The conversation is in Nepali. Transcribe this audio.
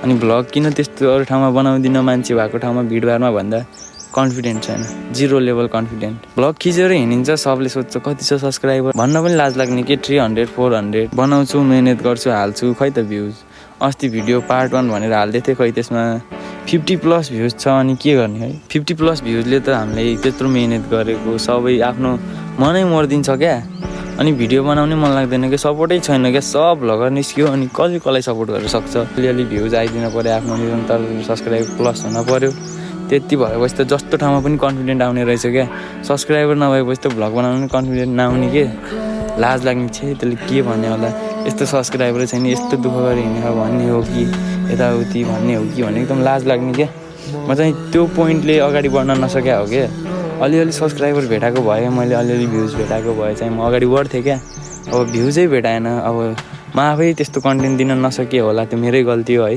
अनि भ्लग किन त्यस्तो अरू ठाउँमा बनाउँदिनँ मान्छे भएको ठाउँमा भिडभाडमा भन्दा कन्फिडेन्ट छैन, 0 लेभल कन्फिडेन्ट। भ्लग खिचेर हिँडिन्छ, सबले सोध्छ कति छ सब्सक्राइबर भन्न पनि लाज लाग्ने के 300 400 बनाउँछु, मेहनत गर्छु, हाल्छु, खै त भ्युज। अस्ति भिडियो पार्ट 1 भनेर हाल्दै थिएँ, खै त्यसमा 50+ भ्युज छ। अनि के गर्ने है, 50+ भ्युजले त हामीलाई त्यत्रो मेहनत गरेको सबै आफ्नो मनै मरिदिन्छ क्या। अनि भिडियो बनाउने मन लाग्दैन क्या, सपोर्टै छैन क्या, सब भ्लगर निस्क्यो अनि कसलाई सपोर्ट गर्न सक्छ। अलिअलि भ्युज आइदिन पऱ्यो, आफ्नो निरन्तर सब्सक्राइब प्लस हुन पऱ्यो, त्यति भएपछि त जस्तो ठाउँमा पनि कन्फिडेन्ट आउने रहेछ क्या। सब्सक्राइबर नभएपछि त भ्लग बनाउनु कन्फिडेन्ट नआउने के, लाज लाग्ने छ। त्यसले के भन्ने होला, यस्तो सब्सक्राइबर छैन, यस्तो दुःख गरी हिँडेर भन्ने हो कि यताउति भन्ने हो कि भने एकदम लाज लाग्ने क्या। म चाहिँ त्यो पोइन्टले अगाडि बढ्न नसक्या हो क्या। अलिअलि सब्सक्राइबर भेटाएको भए, मैले अलिअलि भ्युज भेटाएको भए चाहिँ म अगाडि बढ्थेँ क्या। अब भ्युजै भेटाएन, अब म आफै त्यस्तो कन्टेन्ट दिन नसके होला, त्यो मेरै गल्ती हो है।